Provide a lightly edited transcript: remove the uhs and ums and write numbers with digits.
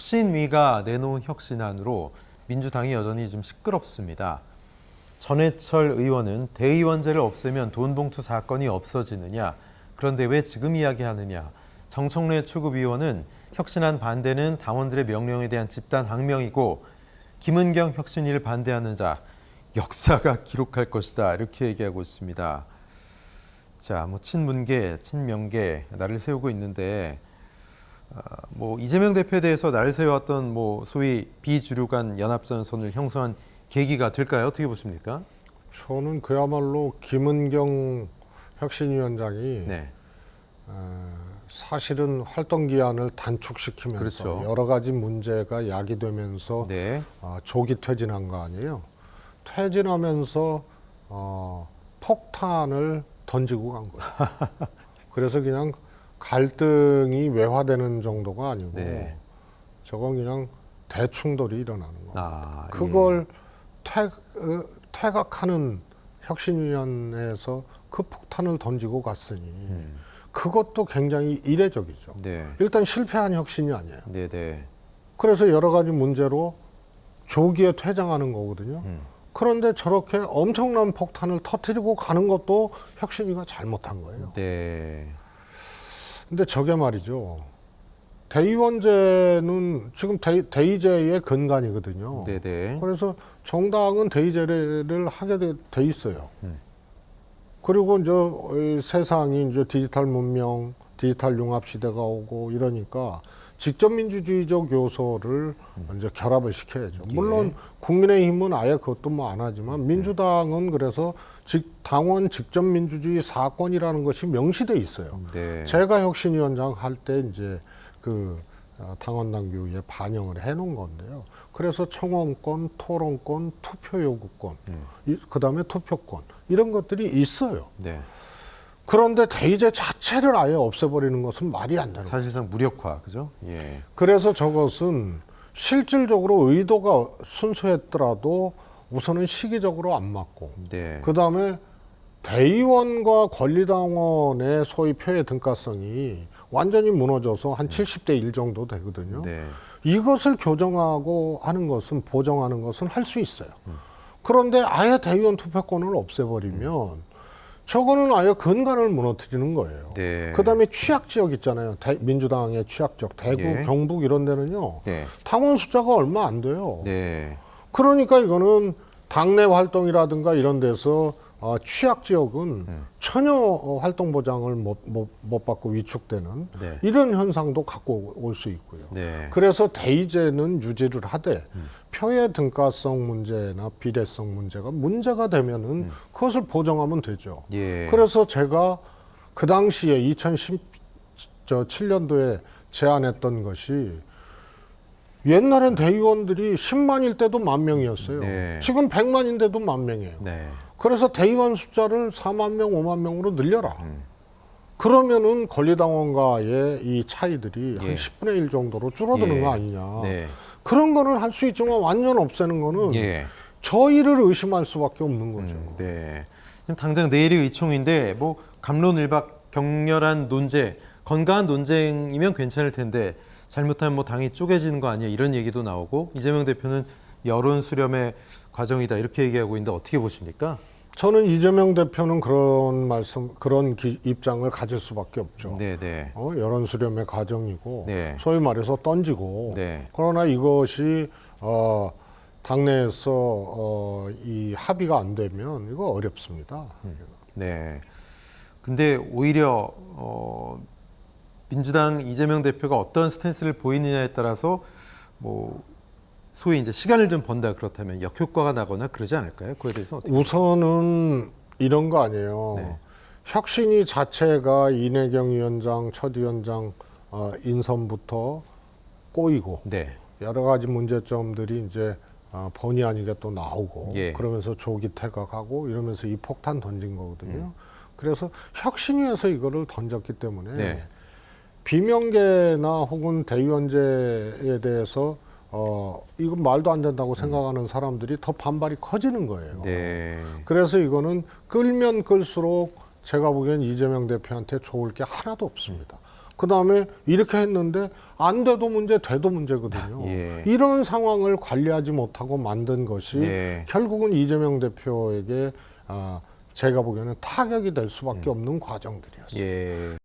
혁신위가 내놓은 혁신안으로 민주당이 여전히 좀 시끄럽습니다. 전해철 의원은 대의원제를 없애면 돈봉투 사건이 없어지느냐, 그런데 왜 지금 이야기하느냐. 정청래 초급위원은 혁신안 반대는 당원들의 명령에 대한 집단 항명이고 김은경 혁신위를 반대하는 자 역사가 기록할 것이다, 이렇게 얘기하고 있습니다. 자, 뭐 친문계, 친명계 나를 세우고 있는데 뭐 이재명 대표에 대해서 나를 세워왔던 뭐 소위 비주류 간 연합전선을 형성한 계기가 될까요? 어떻게 보십니까? 저는 그야말로 김은경 혁신위원장이 네. 사실은 활동 기한을 단축시키면서 그렇죠. 여러 가지 문제가 야기되면서 네. 조기 퇴진한 거 아니에요. 퇴진하면서 폭탄을 던지고 간 거예요. 그래서 그냥 갈등이 외화되는 정도가 아니고 네. 저건 그냥 대충돌이 일어나는 거예요. 아, 그걸 퇴각하는 혁신위원회에서 그 폭탄을 던지고 갔으니 그것도 굉장히 이례적이죠. 네. 일단 실패한 혁신이 아니에요. 네, 네. 그래서 여러 가지 문제로 조기에 퇴장하는 거거든요. 그런데 저렇게 엄청난 폭탄을 터뜨리고 가는 것도 혁신위가 잘못한 거예요. 네. 근데 저게 말이죠. 대의원제는 지금 대의제의 근간이거든요. 네, 네. 그래서 정당은 대의제를 하게 돼 있어요. 그리고 이제 세상이 이제 디지털 문명, 디지털 융합 시대가 오고 이러니까 직접 민주주의적 요소를 이제 결합을 시켜야죠. 물론 국민의힘은 아예 그것도 뭐 안 하지만 민주당은 그래서 당원 직접 민주주의 사건이라는 것이 명시돼 있어요. 네. 제가 혁신위원장 할 때 이제 그 당원 당규에 반영을 해놓은 건데요. 그래서 청원권, 토론권, 투표 요구권, 그다음에 투표권 이런 것들이 있어요. 네. 그런데 대의제 자체를 아예 없애버리는 것은 말이 안 되는 거예요. 사실상 무력화, 그죠? 예. 그래서 저것은 실질적으로 의도가 순수했더라도 우선은 시기적으로 안 맞고, 네. 그다음에 대의원과 권리당원의 소위 표의 등가성이 완전히 무너져서 한 70대 1 정도 되거든요. 네. 이것을 교정하고 하는 것은, 보정하는 것은 할 수 있어요. 그런데 아예 대의원 투표권을 없애버리면 저거는 아예 근간을 무너뜨리는 거예요. 네. 그다음에 취약 지역 있잖아요. 민주당의 취약 지역, 대구, 예. 경북 이런 데는요. 네. 당원 숫자가 얼마 안 돼요. 네. 그러니까 이거는 당내 활동이라든가 이런 데서 취약 지역은 전혀 활동 보장을 못 받고 위축되는 네. 이런 현상도 갖고 올 수 있고요. 네. 그래서 대의제는 유지를 하되 표의 등가성 문제나 비례성 문제가 되면은 그것을 보정하면 되죠. 예. 그래서 제가 그 당시에 2017년도에 제안했던 것이 옛날엔 대의원들이 10만일 때도 10,000명이었어요. 네. 지금 100만인데도 10,000명이에요. 네. 그래서 대의원 숫자를 4만 명, 5만 명으로 늘려라. 그러면은 권리당원과의 이 차이들이 한 예. 10분의 1 정도로 줄어드는 예. 거 아니냐. 네. 그런 거는 할 수 있지만 완전 없애는 거는 예. 저희를 의심할 수밖에 없는 거죠. 네. 지금 당장 내일이 의총인데 뭐 갑론을박 격렬한 논쟁, 건강한 논쟁이면 괜찮을 텐데 잘못하면 뭐 당이 쪼개지는 거 아니야, 이런 얘기도 나오고 이재명 대표는 여론 수렴의 과정이다, 이렇게 얘기하고 있는데 어떻게 보십니까? 저는 이재명 대표는 그런 입장을 가질 수밖에 없죠. 네네. 여론 수렴의 과정이고 네. 소위 말해서 던지고 네. 그러나 이것이 당내에서 이 합의가 안 되면 이거 어렵습니다. 네. 근데 오히려 민주당 이재명 대표가 어떤 스탠스를 보이느냐에 따라서 뭐 소위 이제 시간을 좀 번다, 그렇다면 역효과가 나거나 그러지 않을까요? 그에 대해서 어떻게? 우선은 이런 거 아니에요. 네. 혁신위 자체가 이내경 위원장, 첫 위원장 인선부터 꼬이고 네. 여러 가지 문제점들이 이제 본의 아니게 또 나오고 예. 그러면서 조기 퇴각하고 이러면서 이 폭탄 던진 거거든요. 그래서 혁신위에서 이거를 던졌기 때문에 네. 비명계나 혹은 대의원제에 대해서 이건 말도 안 된다고 생각하는 사람들이 더 반발이 커지는 거예요. 네. 그래서 이거는 끌면 끌수록 제가 보기엔 이재명 대표한테 좋을 게 하나도 없습니다. 그다음에 이렇게 했는데 안 돼도 문제, 돼도 문제거든요. 예. 이런 상황을 관리하지 못하고 만든 것이 네. 결국은 이재명 대표에게 제가 보기에는 타격이 될 수밖에 없는 과정들이었어요. 예.